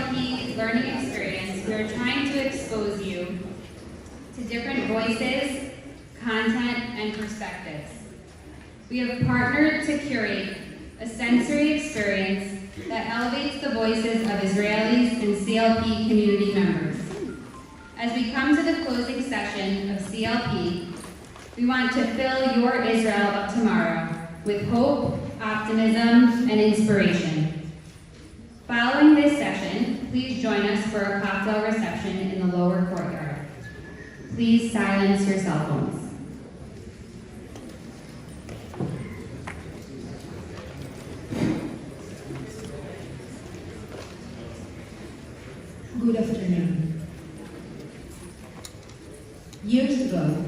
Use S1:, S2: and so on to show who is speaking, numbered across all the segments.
S1: CLP learning experience, we are trying to expose you to different voices, content, and perspectives. We have partnered to curate a sensory experience that elevates the voices of Israelis and CLP community members. As we come to the closing session of CLP, we want to fill your Israel of tomorrow with hope, optimism, and inspiration. Following this session, please join us for a cocktail reception in the lower courtyard. Please silence your cell phones.
S2: Good afternoon. Years ago,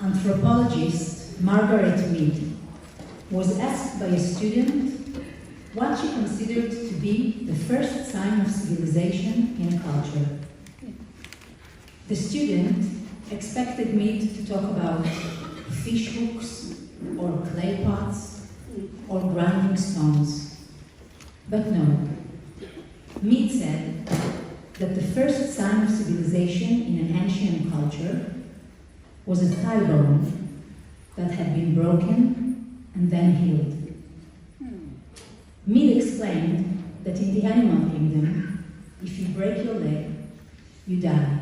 S2: anthropologist Margaret Mead was asked by a student what she considered to be the first sign of civilization in a culture. The student expected Mead to talk about fish hooks or clay pots or grinding stones. But no. Mead said that the first sign of civilization in an ancient culture was a thigh bone that had been broken and then healed. Mead explained that in the animal kingdom, if you break your leg, you die.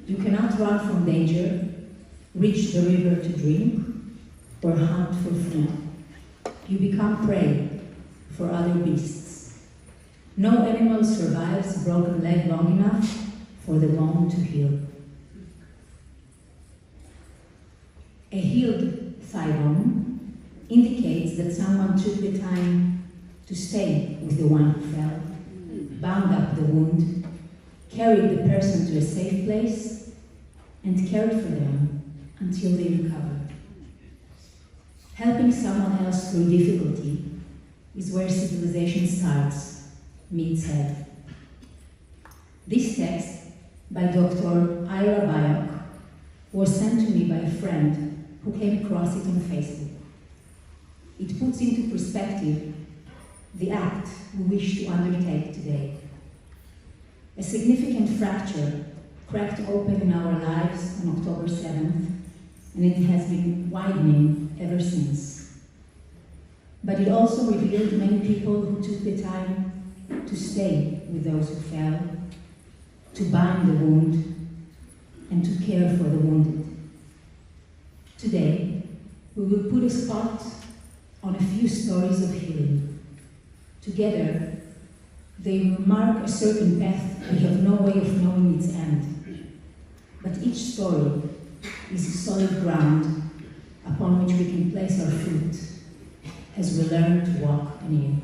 S2: You cannot run from danger, reach the river to drink, or hunt for food. You become prey for other beasts. No animal survives a broken leg long enough for the bone to heal. A healed thigh bone indicates that someone took the time to stay with the one who fell, bound up the wound, carried the person to a safe place, and cared for them until they recovered. Helping someone else through difficulty is where civilization starts, Mead said. This text by Dr. Ira Bayok was sent to me by a friend who came across it on Facebook. It puts into perspective the act we wish to undertake today. A significant fracture cracked open in our lives on October 7th, and it has been widening ever since. But it also revealed many people who took the time to stay with those who fell, to bind the wound, and to care for the wounded. Today, we will put a spot on a few stories of healing. Together, they will mark a certain path we have no way of knowing its end. But each story is solid ground upon which we can place our foot as we learn to walk anew.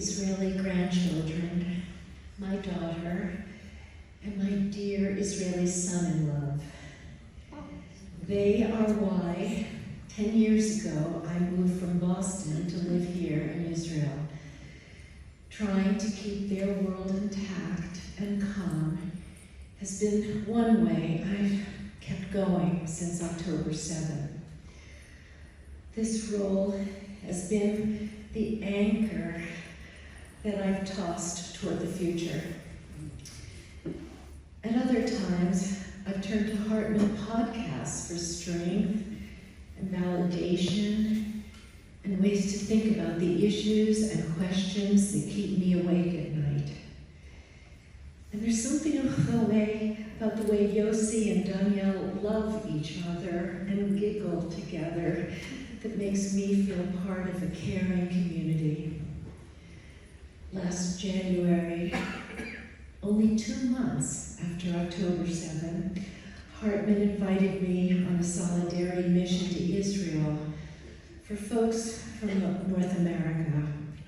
S3: Israeli grandchildren, my daughter, and my dear Israeli son-in-law. They are why 10 years ago I moved from Boston to live here in Israel. Trying to keep their world intact and calm has been one way I've kept going since October 7. This role has been the anchor that I've tossed toward the future. At other times, I've turned to Hartman podcasts for strength and validation and ways to think about the issues and questions that keep me awake at night. And there's something about the way Yossi and Danielle love each other and giggle together that makes me feel part of a caring community. Last January, only 2 months after October 7, Hartman invited me on a solidarity mission to Israel. For folks from North America,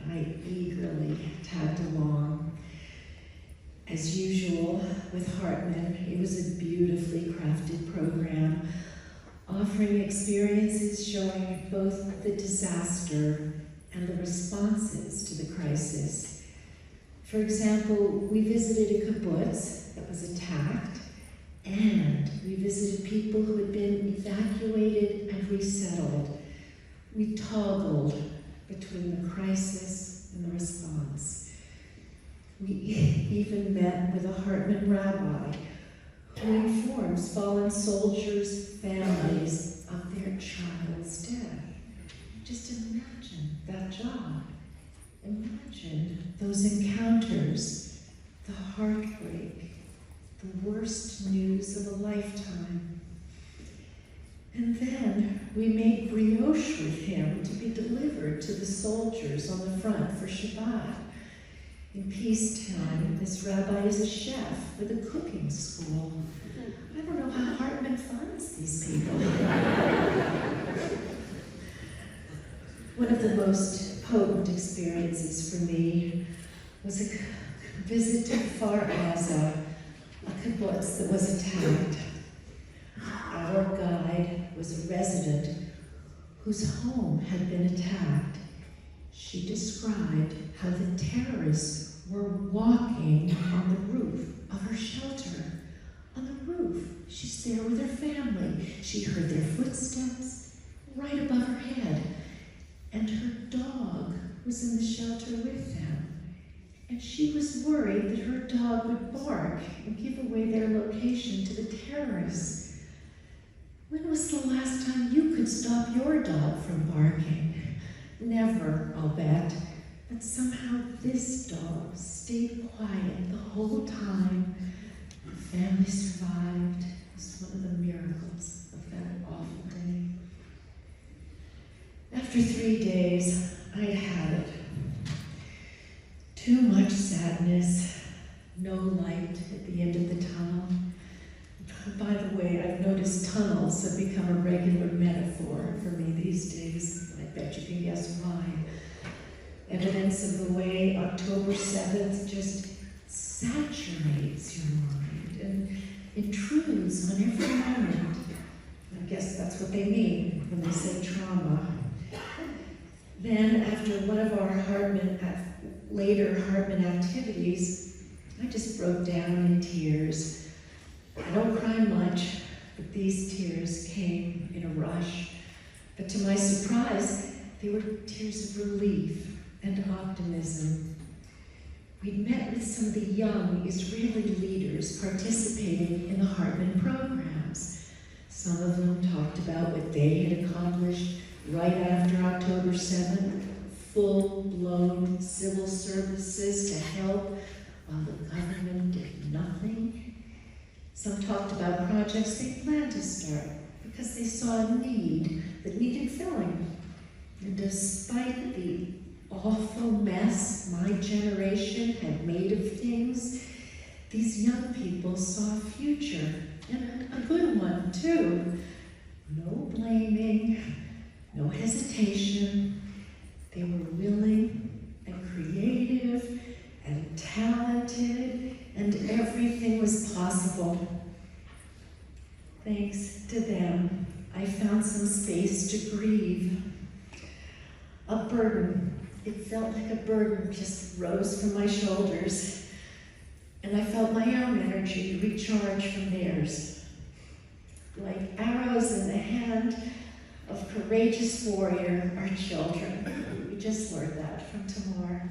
S3: I eagerly tagged along. As usual with Hartman, it was a beautifully crafted program, offering experiences showing both the disaster and the responses to the crisis. For example, we visited a kibbutz that was attacked, and we visited people who had been evacuated and resettled. We toggled between the crisis and the response. We even met with a Hartman rabbi who informs fallen soldiers' families of their child's death. Just imagine that job. Imagine those encounters, the heartbreak, the worst news of a lifetime. And then we made brioche with him to be delivered to the soldiers on the front for Shabbat. In peacetime, this rabbi is a chef with a cooking school. I don't know how Hartman funds these people. One of the most potent experiences for me was a visit to Kfar Aza, a kibbutz that was attacked. Our guide was a resident whose home had been attacked. She described how the terrorists were walking on the roof of her shelter. On the roof, she's there with her family. She heard their footsteps right above her head, and her dog was in the shelter with them. And she was worried that her dog would bark and give away their location to the terrorists. When was the last time you could stop your dog from barking? Never, I'll bet. But somehow this dog stayed quiet the whole time. The family survived. It was one of the miracles of that awful day. After 3 days, I'd had it. Too much sadness, no light at the end of the tunnel. By the way, I've noticed tunnels have become a regular metaphor for me these days. I bet you can guess why. Evidence of the way October 7th just saturates your mind and intrudes on every moment. I guess that's what they mean when they say trauma. Then, after one of our later Hartman activities, I just broke down in tears. I don't cry much, but these tears came in a rush. But to my surprise, they were tears of relief and optimism. We'd met with some of the young Israeli leaders participating in the Hartman programs. Some of them talked about what they had accomplished right after October 7th, full-blown civil services to help while the government did nothing. Some talked about projects they planned to start because they saw a need that needed filling. And despite the awful mess my generation had made of things, these young people saw a future, and a good one too. No blaming, no hesitation. They were willing and creative Thanks to them, I found some space to grieve. A burden, it felt like a burden just rose from my shoulders, and I felt my own energy recharge from theirs. Like arrows in the hand of courageous warrior are children. We just learned that from Tamar.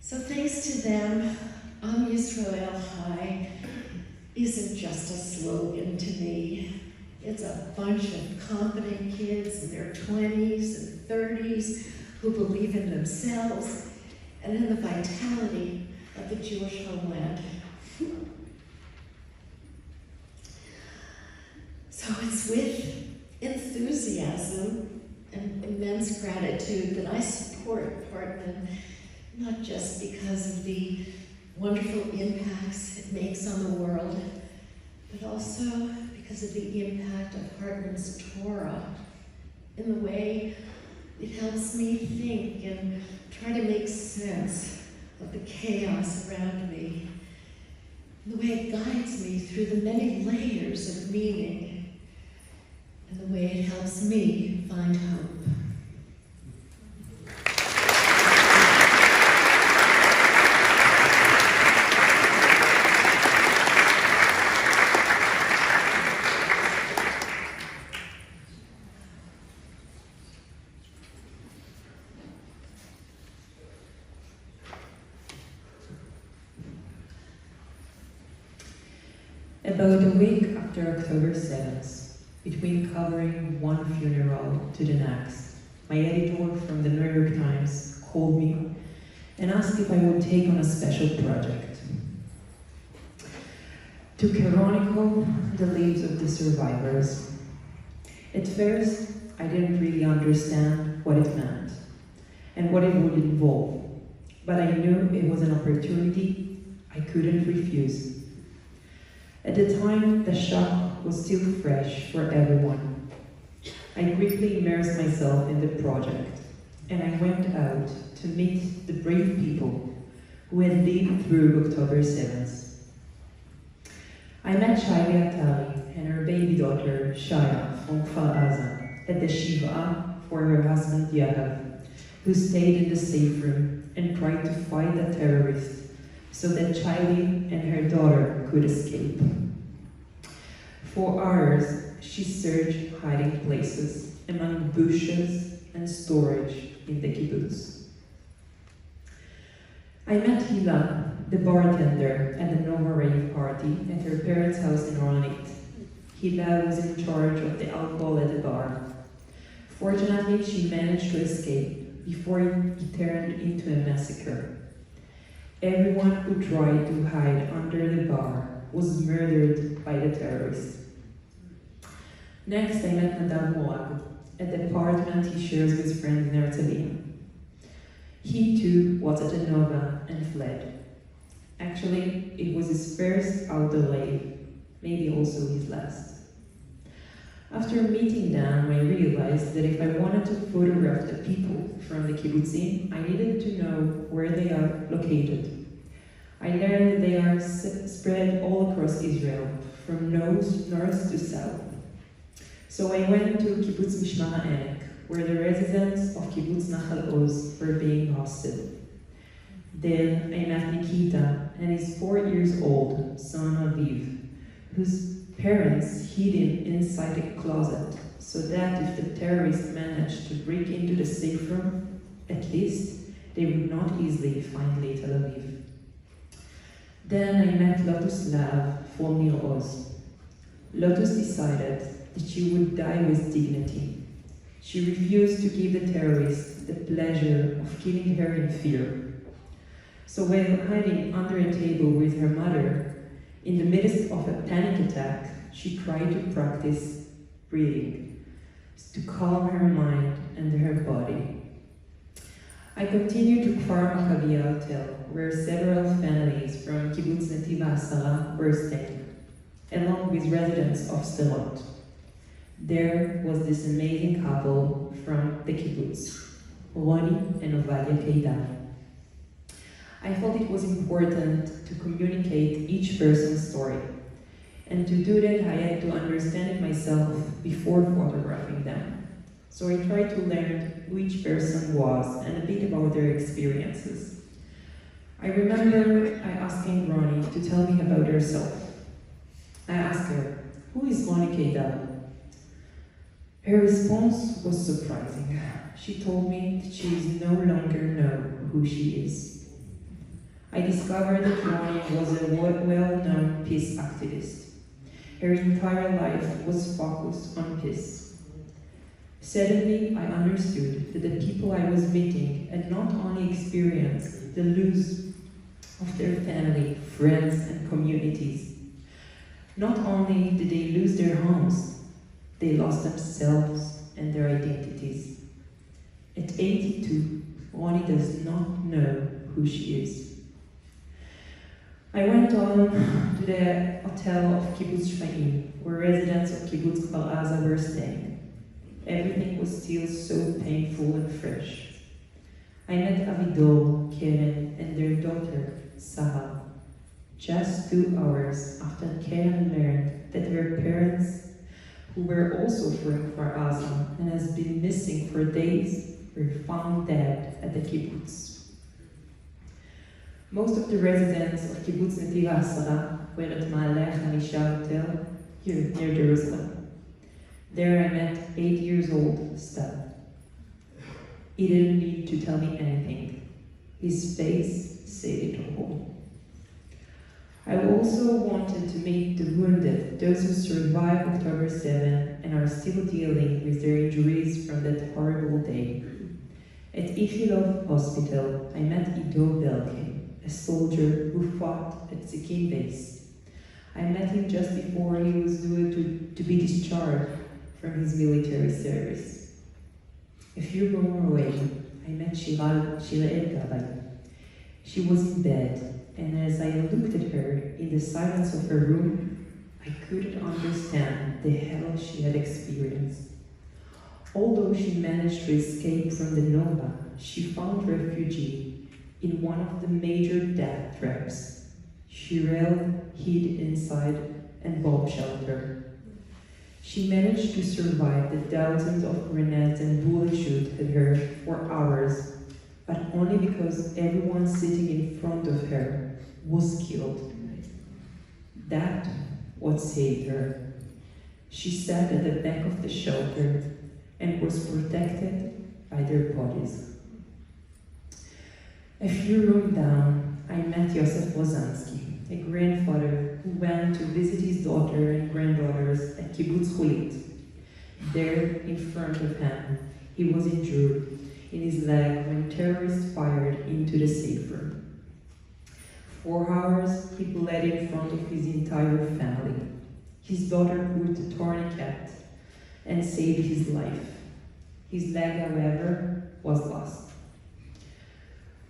S3: So thanks to them, Am Yisrael Chai isn't just a slogan to me. It's a bunch of confident kids in their 20s and 30s who believe in themselves and in the vitality of the Jewish homeland. So it's with enthusiasm and immense gratitude that I support Hartman, not just because of the wonderful impacts it makes on the world, but also because of the impact of Hartman's Torah in the way it helps me think and try to make sense of the chaos around me, the way it guides me through the many layers of meaning, and the way it helps me find hope.
S4: About a week after October 7th, between covering one funeral to the next, my editor from the New York Times called me and asked if I would take on a special project to chronicle the lives of the survivors. At first, I didn't really understand what it meant and what it would involve, but I knew it was an opportunity I couldn't refuse. At the time, the shock was still fresh for everyone. I quickly immersed myself in the project, and I went out to meet the brave people who had lived through October 7th. I met Shaya Atali and her baby daughter, Shaya, from Kfar Aza, at the Shiva for her husband Yahav, who stayed in the safe room and tried to fight the terrorists so that Shayli and her daughter could escape. For hours, she searched hiding places among bushes and storage in the kibbutz. I met Hila, the bartender at the Nova Rave party at her parents' house in Ronit. Hila was in charge of the alcohol at the bar. Fortunately, she managed to escape before it turned into a massacre. Everyone who tried to hide under the bar was murdered by the terrorists. Next, I met Nadav Moab at the apartment he shares with friends in Herzliya. He too was at the Nova and fled. Actually, it was his first outdoor life, maybe also his last. After meeting them, I realized that if I wanted to photograph the people from the kibbutzim, I needed to know where they are located. I learned that they are spread all across Israel, from north to south. So I went to Kibbutz Mishmar HaEmek, where the residents of Kibbutz Nachal Oz were being hosted. Then I met Nikita and his 4 years old son Aviv, whose parents hid him inside a closet so that if the terrorists managed to break into the safe room, at least they would not easily find Tel Aviv. Then I met Lotus Lav from Nir Oz. Lotus decided that she would die with dignity. She refused to give the terrorists the pleasure of killing her in fear. So while hiding under a table with her mother, in the midst of a panic attack, she tried to practice breathing to calm her mind and her body. I continued to Kfar Maccabiya Hotel, where several families from Kibbutz Netiv HaAsara were staying, along with residents of Sderot. There was this amazing couple from the kibbutz, Roni and Ovadia Keidar. I felt it was important to communicate each person's story, And to do that, I had to understand it myself before photographing them. So I tried to learn who each person was and a bit about their experiences. I remember asking Ronnie to tell me about herself. I asked her, "Who is Ronnie Keidal?" Her response was surprising. She told me that she is no longer know who she is. I discovered that Ronnie was a well-known peace activist. Her entire life was focused on peace. Suddenly, I understood that the people I was meeting had not only experienced the loss of their family, friends, and communities. Not only did they lose their homes, they lost themselves and their identities. At 82, Ronnie does not know who she is. I went on to the hotel of Kibbutz Shfaim, where residents of Kibbutz Kfar Aza were staying. Everything was still so painful and fresh. I met Avidor, Keren, and their daughter, Sahar, just 2 hours after Keren learned that her parents, who were also from Kfar Aza and has been missing for days, were found dead at the kibbutz. Most of the residents of Kibbutz Netiv HaSara were at Ma'aleh HaMisha Hotel, here near Jerusalem. There I met 8 years old Stab. He didn't need to tell me anything. His face said it all. I also wanted to meet the wounded, those who survived October 7 and are still dealing with their injuries from that horrible day. At Ichilov Hospital, I met Ido Belkin, a soldier who fought at Zikim base. I met him just before he was due to be discharged from his military service. A few more away, I met Shirael Gabay. She was in bed, and as I looked at her in the silence of her room, I couldn't understand the hell she had experienced. Although she managed to escape from the Nova, she found refuge in one of the major death traps. Shirel hid inside and bomb shelter. She managed to survive the thousands of grenades and bullets shot at her for hours, but only because everyone sitting in front of her was killed. That what saved her. She sat at the back of the shelter and was protected by their bodies. A few rooms down, I met Yosef Rozansky, a grandfather who went to visit his daughter and granddaughters at Kibbutz Chulit. There, in front of him, he was injured in his leg when terrorists fired into the safe room. 4 hours, he bled in front of his entire family. His daughter put a tourniquet and saved his life. His leg, however, was lost.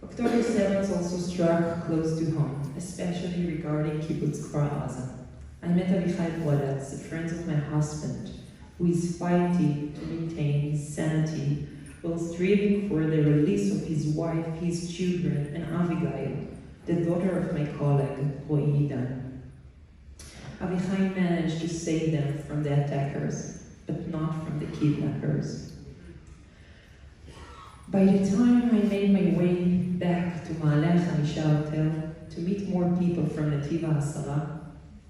S4: October 7th also struck close to home, especially regarding Kibbutz Kfar Aza. I met Avichai Brodatz, a friend of my husband, who is fighting to maintain his sanity while striving for the release of his wife, his children, and Abigail, the daughter of my colleague, Roy Idan. Avichai managed to save them from the attackers, but not from the kidnappers. By the time I made my way back to Ma'aleh HaMisha Hotel to meet more people from Netiv HaSara,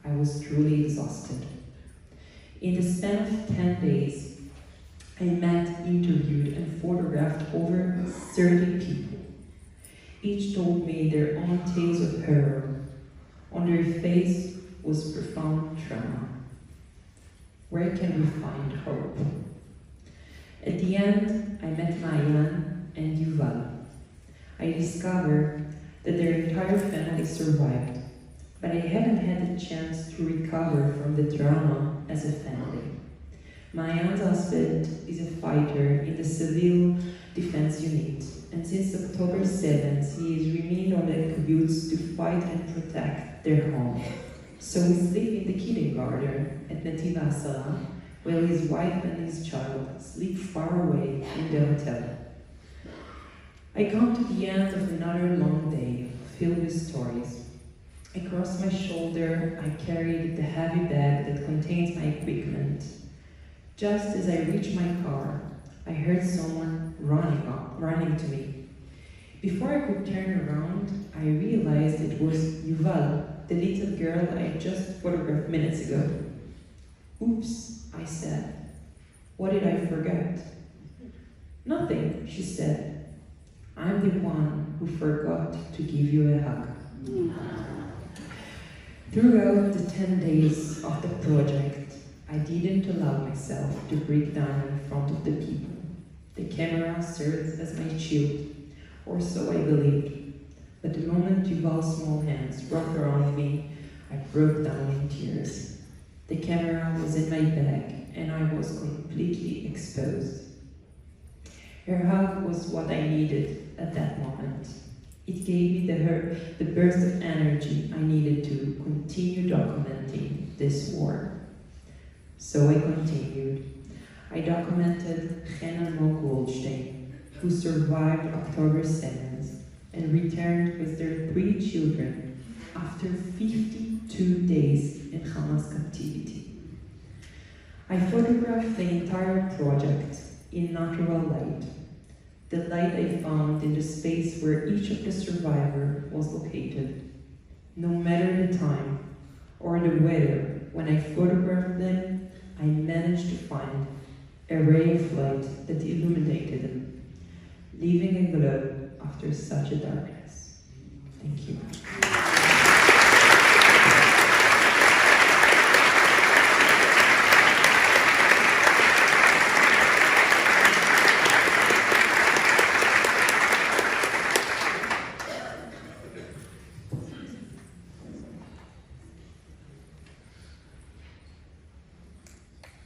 S4: I was truly exhausted. In the span of 10 days, I met, interviewed, and photographed over 30 people. Each told me their own tales of horror. On their face was profound trauma. Where can we find hope? At the end, I met Mayan and Yuval. I discovered that their entire family survived, but I hadn't had the chance to recover from the trauma as a family. Mayan's husband is a fighter in the Civil Defense Unit, and since October 7th, he has remained on the kibbutz to fight and protect their home. So he sleeps in the kindergarten at Netiv HaSara, while his wife and his child sleep far away in the hotel. I come to the end of another long day, filled with stories. Across my shoulder, I carried the heavy bag contains my equipment. Just as I reached my car, I heard someone running to me. Before I could turn around, I realized it was Yuval, the little girl I had just photographed minutes ago. Oops, I said. What did I forget? Nothing, she said. I'm the one who forgot to give you a hug. Throughout the 10 days of the project, I didn't allow myself to break down in front of the people. The camera served as my shield, or so I believed. But the moment Yuval's small hands wrapped around me, I broke down in tears. The camera was in my bag, and I was completely exposed. Her hug was what I needed at that moment. It gave me the burst of energy I needed to continue documenting this war. So I continued. I documented Hannah Goldstein, who survived October 7th and returned with their 3 children after 52 days in Hamas captivity. I photographed the entire project in natural light, the light I found in the space where each of the survivors was located. No matter the time or the weather, when I photographed them, I managed to find a ray of light that illuminated them, leaving a glow after such a darkness. Thank you.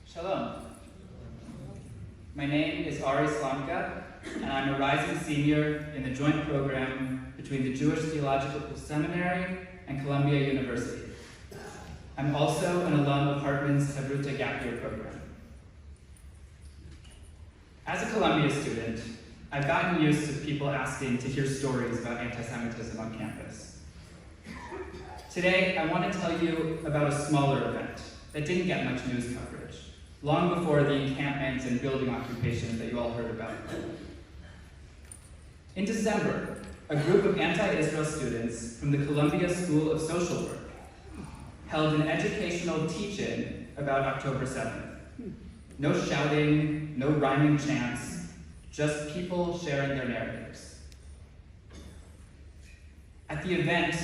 S5: Shalom. My name is Ari Slamka, and I'm a rising senior in the joint program between the Jewish Theological Seminary and Columbia University. I'm also an alum of Hartman's Havruta Gap Year program. As a Columbia student, I've gotten used to people asking to hear stories about anti-Semitism on campus. Today, I want to tell you about a smaller event that didn't get much news coverage, long before the encampments and building occupations that you all heard about. In December, a group of anti-Israel students from the Columbia School of Social Work held an educational teach-in about October 7th. No shouting, no rhyming chants, just people sharing their narratives. At the event,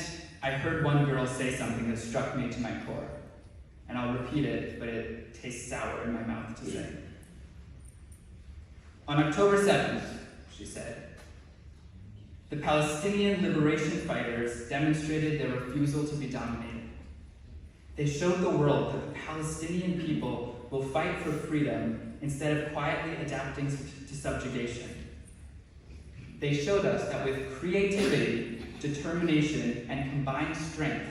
S5: I heard one girl say something that struck me to my core, and I'll repeat it, but it tastes sour in my mouth to say. On October 7th, she said, the Palestinian liberation fighters demonstrated their refusal to be dominated. They showed the world that the Palestinian people will fight for freedom instead of quietly adapting to subjugation. They showed us that with creativity, determination, and combined strength,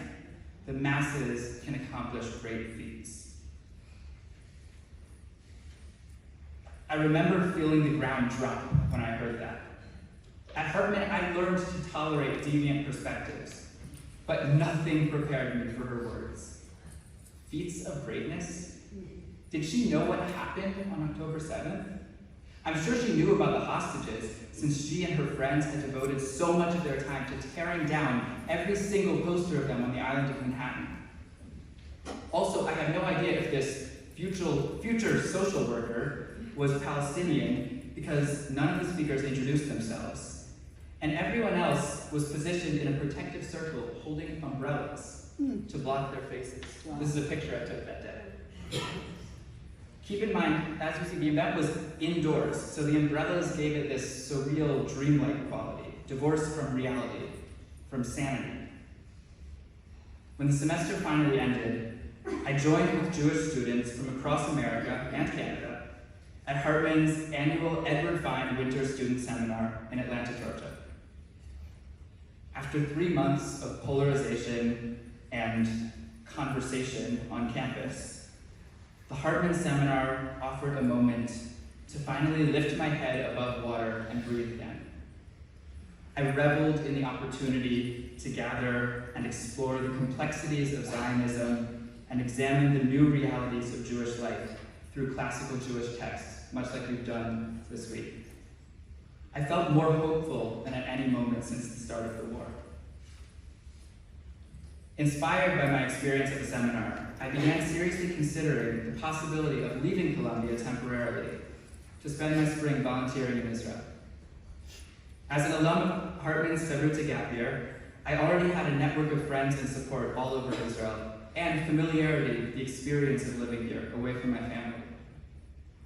S5: the masses can accomplish great feats. I remember feeling the ground drop when I heard that. At Hartman, I learned to tolerate deviant perspectives, but nothing prepared me for her words. Feats of greatness? Did she know what happened on October 7th? I'm sure she knew about the hostages, since she and her friends had devoted so much of their time to tearing down every single poster of them on the island of Manhattan. Also, I have no idea if this future social worker was Palestinian, because none of the speakers introduced themselves. And everyone else was positioned in a protective circle holding umbrellas to block their faces. Wow. This is a picture I took that day. Keep in mind, as you see, the event was indoors, so the umbrellas gave it this surreal, dreamlike quality, divorced from reality, from sanity. When the semester finally ended, I joined with Jewish students from across America and Canada at Hartman's annual Edward Fine Winter Student Seminar in Atlanta, Georgia. After 3 months of polarization and conversation on campus, the Hartman Seminar offered a moment to finally lift my head above water and breathe again. I reveled in the opportunity to gather and explore the complexities of Zionism and examine the new realities of Jewish life through classical Jewish texts, much like we've done this week. I felt more hopeful than at any moment since the start of the war. Inspired by my experience at the seminar, I began seriously considering the possibility of leaving Columbia temporarily to spend my spring volunteering in Israel. As an alum of Hartman's Saruta Gap Year, I already had a network of friends and support all over Israel, and familiarity with the experience of living here, away from my family.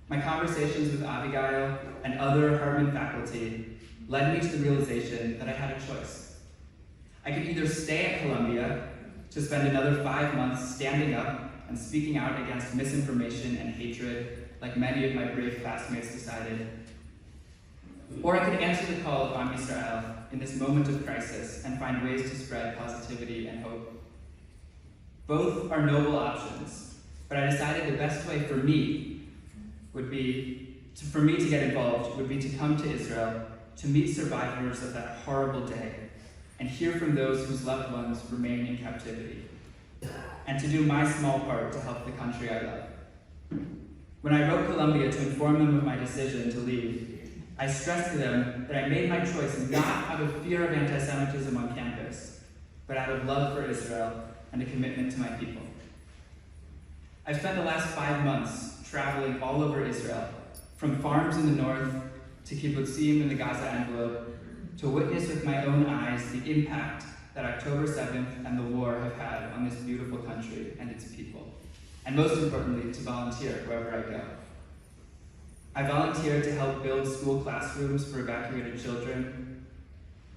S5: My conversations with Abigail and other Hartman faculty led me to the realization that I had a choice. I could either stay at Columbia to spend another 5 months standing up and speaking out against misinformation and hatred, like many of my brave classmates decided, or I could answer the call of Am Yisrael in this moment of crisis and find ways to spread positivity and hope. Both are noble options, but I decided the best way for me to get involved would be to come to Israel to meet survivors of that horrible day and hear from those whose loved ones remain in captivity, and to do my small part to help the country I love. When I wrote Columbia to inform them of my decision to leave, I stressed to them that I made my choice not out of fear of anti-Semitism on campus, but out of love for Israel and a commitment to my people. I've spent the last 5 months traveling all over Israel, from farms in the north to kibbutzim in the Gaza envelope, to witness with my own eyes the impact that October 7th and the war have had on this beautiful country and its people, and most importantly, to volunteer wherever I go. I volunteered to help build school classrooms for evacuated children.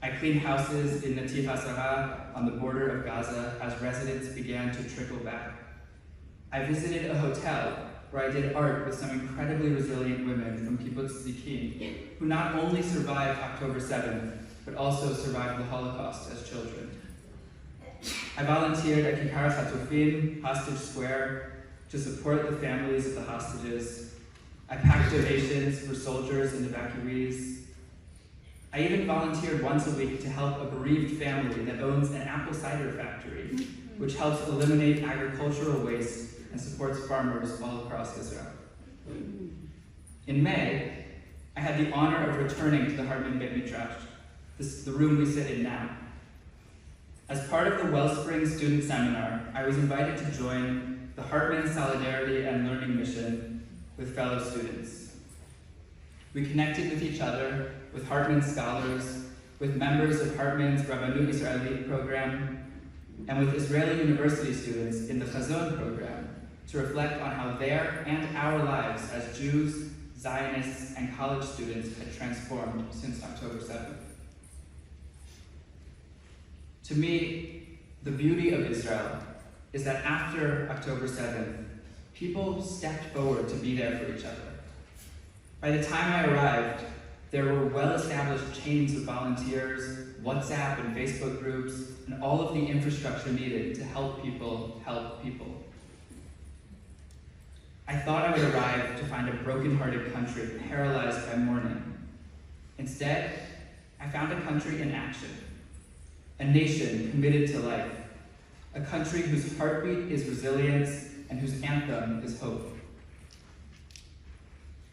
S5: I cleaned houses in Nativ HaSahara on the border of Gaza as residents began to trickle back. I visited a hotel where I did art with some incredibly resilient women from Kibbutz Zikim, who not only survived October 7th, but also survived the Holocaust as children. I volunteered at Kikar Chatufim, Hostage Square, to support the families of the hostages. I packed donations for soldiers and evacuees. I even volunteered once a week to help a bereaved family that owns an apple cider factory, which helps eliminate agricultural waste and supports farmers all across Israel. In May, I had the honor of returning to the Hartman Beit Midrash, the room we sit in now. As part of the Wellspring Student Seminar, I was invited to join the Hartman Solidarity and Learning Mission with fellow students. We connected with each other, with Hartman scholars, with members of Hartman's Rabbanut Israelit program, and with Israeli university students in the Chazon program to reflect on how their and our lives as Jews, Zionists, and college students had transformed since October 7th. To me, the beauty of Israel is that after October 7th, people stepped forward to be there for each other. By the time I arrived, there were well-established chains of volunteers, WhatsApp and Facebook groups, and all of the infrastructure needed to help people help people. I thought I would arrive to find a broken-hearted country paralyzed by mourning. Instead, I found a country in action, a nation committed to life, a country whose heartbeat is resilience and whose anthem is hope.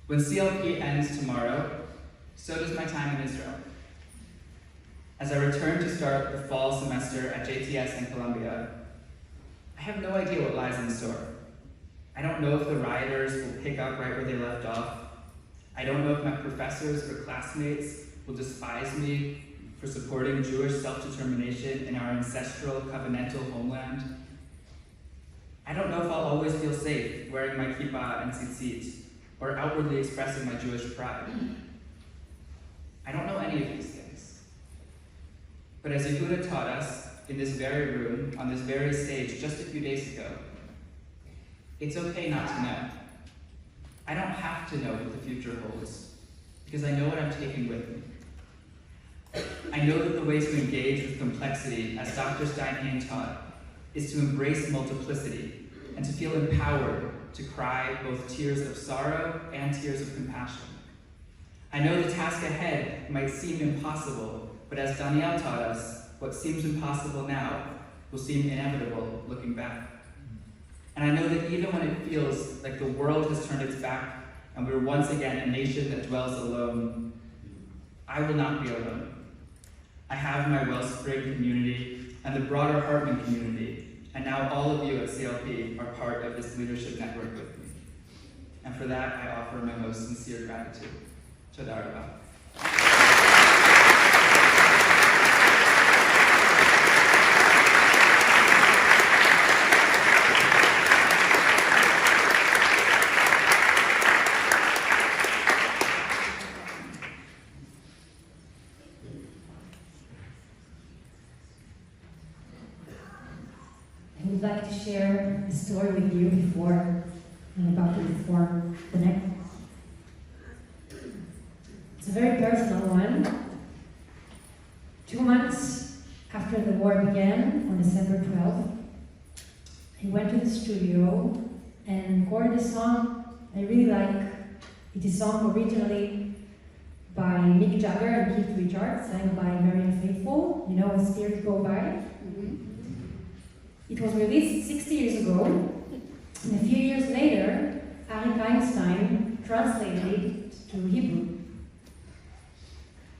S5: When CLP ends tomorrow, so does my time in Israel. As I return to start the fall semester at JTS and Columbia, I have no idea what lies in store. I don't know if the rioters will pick up right where they left off. I don't know if my professors or classmates will despise me for supporting Jewish self-determination in our ancestral covenantal homeland. I don't know if I'll always feel safe wearing my kippah and tzitzit, or outwardly expressing my Jewish pride. I don't know any of these things. But as Yehuda taught us in this very room, on this very stage just a few days ago, it's okay not to know. I don't have to know what the future holds, because I know what I'm taking with me. I know that the way to engage with complexity, as Dr. Steinhain taught, is to embrace multiplicity and to feel empowered to cry both tears of sorrow and tears of compassion. I know the task ahead might seem impossible, but as Daniel taught us, what seems impossible now will seem inevitable looking back. And I know that even when it feels like the world has turned its back and we're once again a nation that dwells alone, I will not be alone. I have my Wellspring community and the broader Hartman community, and now all of you at CLP are part of this leadership network with me. And for that, I offer my most sincere gratitude. Toda rabba.
S2: I would like to share a story with you before I'm about to perform the next. It's a very personal one. 2 months after the war began, on December 12th, I went to the studio and recorded a song I really like. It is a song originally by Mick Jagger and Keith Richards, sang by Marianne Faithfull. You know, A Spear to Go By. It was released 60 years ago, and a few years later, Arik Einstein translated it to Hebrew.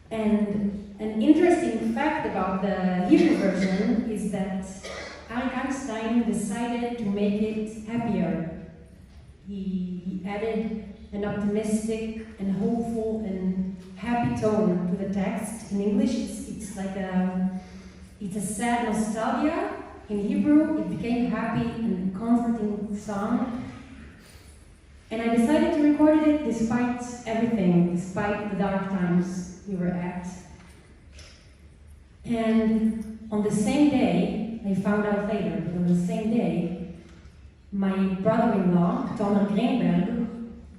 S2: And an interesting fact about the Hebrew version is that Arik Einstein decided to make it happier. He added an optimistic and hopeful and happy tone to the text. In English, it's like it's a sad nostalgia. In Hebrew, it became happy and comforting song. And I decided to record it despite everything, despite the dark times we were at. And on the same day, I found out later, but on the same day, my brother-in-law, Tomer Greenberg,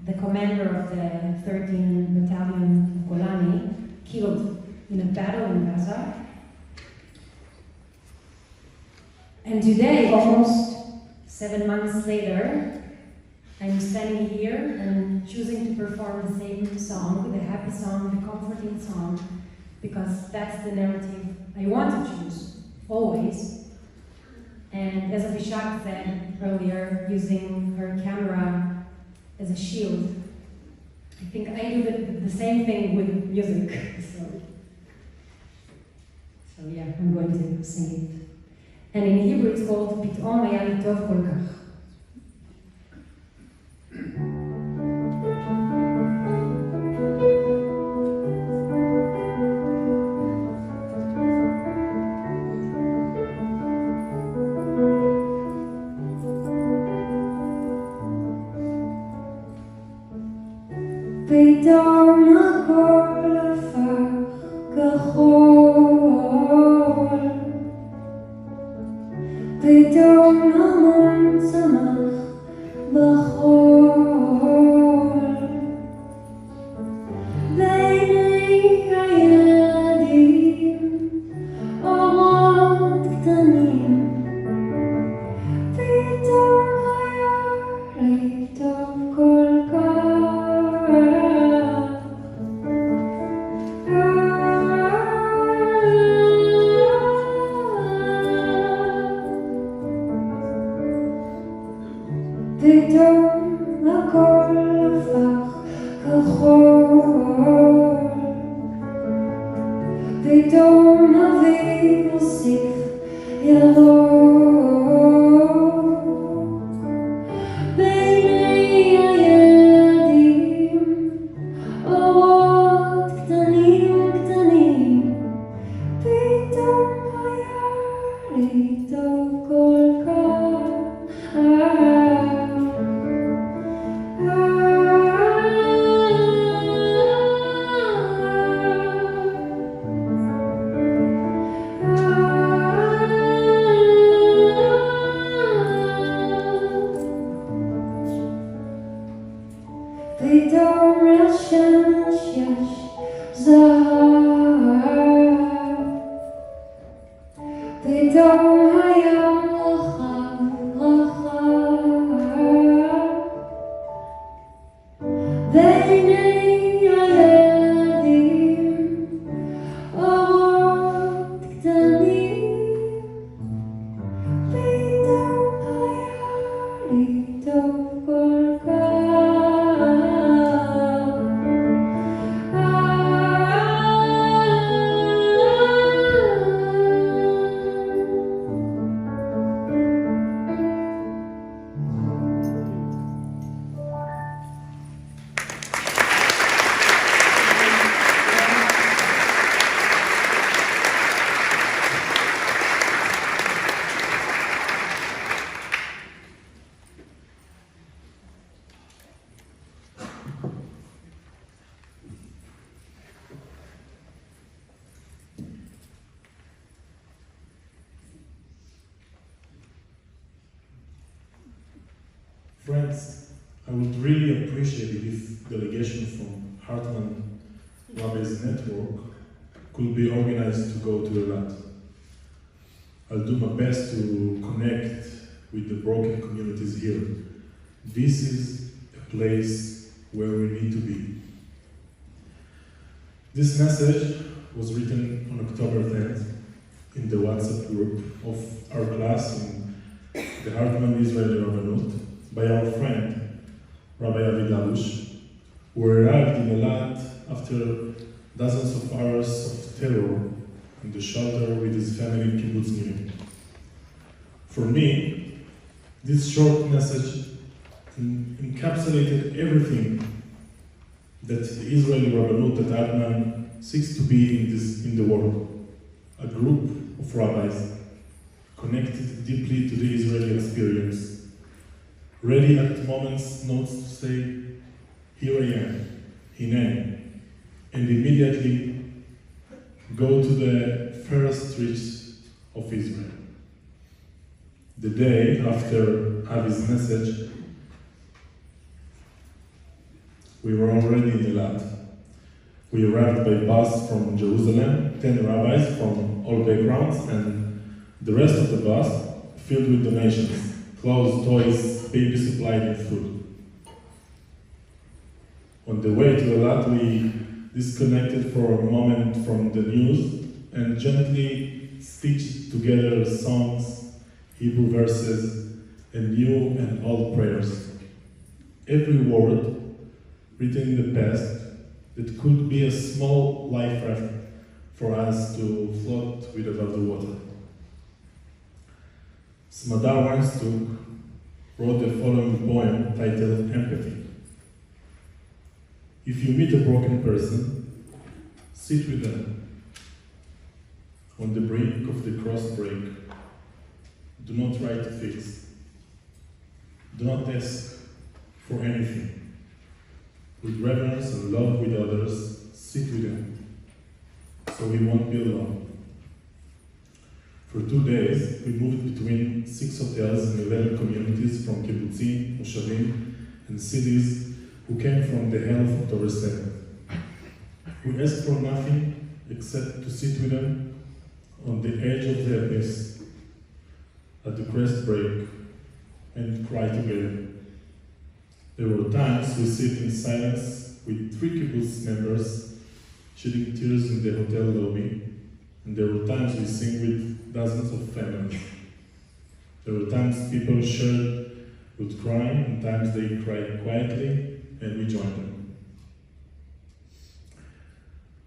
S2: the commander of the 13th Battalion of Golani, killed in a battle in Gaza. And today, almost 7 months later, I'm standing here and choosing to perform the same song, the happy song, the comforting song, because that's the narrative I want to choose, always. And as Avishak said earlier, using her camera as a shield, I think I do the same thing with music. So yeah, I'm going to sing it. And in Hebrew it's called פתאום היה לי טוב כל כך. פתאום הכל הפך כחול, פתאום המון צמח בחול, בעיני הילדים אורות קטנים, פתאום היה לי טוב כל כך. פתאום הכל הפך כחול, פתאום אביב הוסיף ירוק, בעיני הילדים אורות קטנים קטנים, פתאום היה לי טוב כל כך. פתאום לשמש יש זהב, פתאום הים רחב רחב, בעיני הילדים אורות קטנים, פתאום היה
S6: כל
S7: Friends, I would really appreciate it if delegation from Hartman Rabbis Network could be organized to go to Eilat. I'll do my best to connect with the broken communities here. This is a place where we need to be. This message was written on October 10th in the WhatsApp group of our class in the Hartman Israeli Rabbanut by our friend, Rabbi Avi Dalush, who arrived in Eilat after dozens of hours of terror in the shelter with his family in Kibbutz Nir. For me, this short message encapsulated everything that the Israeli Rabbanut at Hartman seeks to be in the world, a group of rabbis connected deeply to the Israeli experience, ready at moments notes to say, here I am, Hineni, and immediately go to the first streets of Israel. The day after Avi's message, we were already in Eilat. We arrived by bus from Jerusalem, 10 rabbis from all backgrounds, and the rest of the bus filled with donations, clothes, toys, baby supplies, and food. On the way to Eilat, we disconnected for a moment from the news and gently stitched together songs, Hebrew verses, and new and old prayers. Every word written in the past that could be a small life raft for us to float with above the water. Smadar Weinstock wrote the following poem titled Empathy. If you meet a broken person, sit with them. On the brink of the cross break, do not try to fix. Do not ask for anything. With reverence and love with others, sit with them, so we won't be alone. For 2 days, we moved between 6 hotels and 11 communities from kibbutzim, moshavim, and cities who came from the hell of October 7th. We asked for nothing except to sit with them on the edge of the abyss at the crest break and cry together. There were times we sit in silence with 3 kibbutz members shedding tears in the hotel lobby, and there were times we sing with dozens of families. There were times people shared with crying, and times they cried quietly, and we joined them.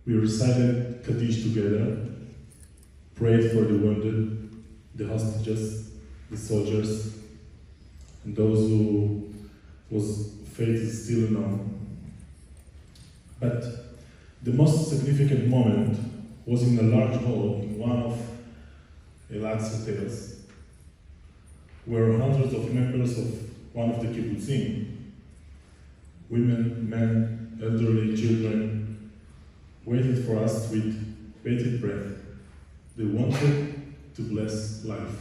S7: We recited Kaddish together, prayed for the wounded, the hostages, the soldiers, and those whose fate is still unknown. But the most significant moment was in a large hall in one of Eilat's hotels, where hundreds of members of one of the kibbutzim, women, men, elderly, children, waited for us with bated breath. They wanted to bless life.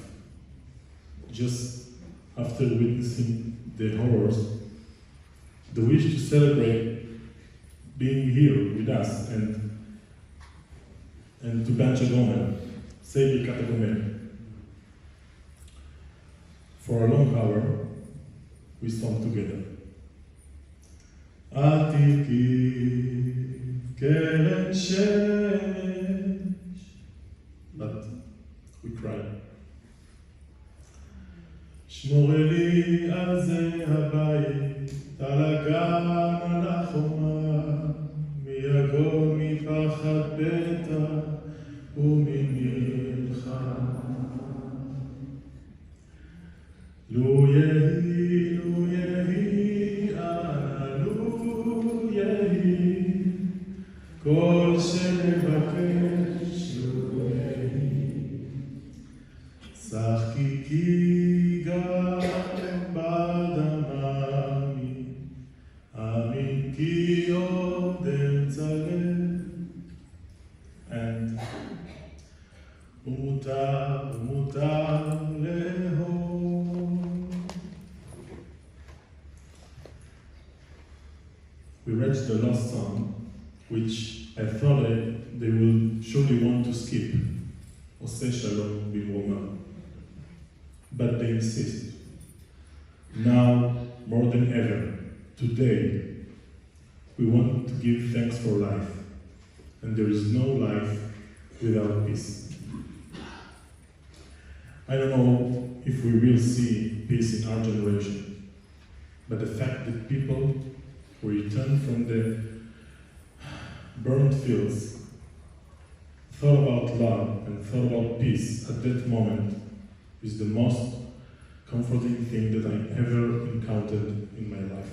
S7: Just after witnessing the horrors, the wish to celebrate being here with us and to Bancha Gomer, say Birkat HaGomer. For a long hour, we sang together. Atiki keren shemesh, but we cried. שמור לי על זה הבא על הגן, על החומה, מי יגור מפחד בטח וממלחמה. לו יהי, לו יהי, אנא לו יהי, כל שנבקש לו יהי. שחקיקי גם בדממי, אמין כי עוד אמצא לב. And ומותר, ומותר לאהוב. We reached the last song, which I thought they will surely want to skip, Oseh Shalom Bilroma. But they insist. Now, more than ever, today, we want to give thanks for life, and there is no life without peace. I don't know if we will see peace in our generation, but the fact that people who return from the burned fields thought about love and thought about peace at that moment is the most comforting thing that I ever encountered in my life.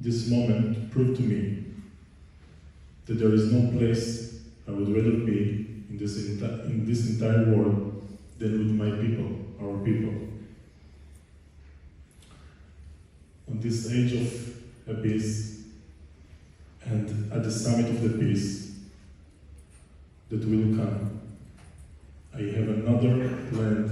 S7: This moment proved to me that there is no place I would rather be in this entire world than with my people, our people. On this age of peace and at the summit of the peace that will come, I have another land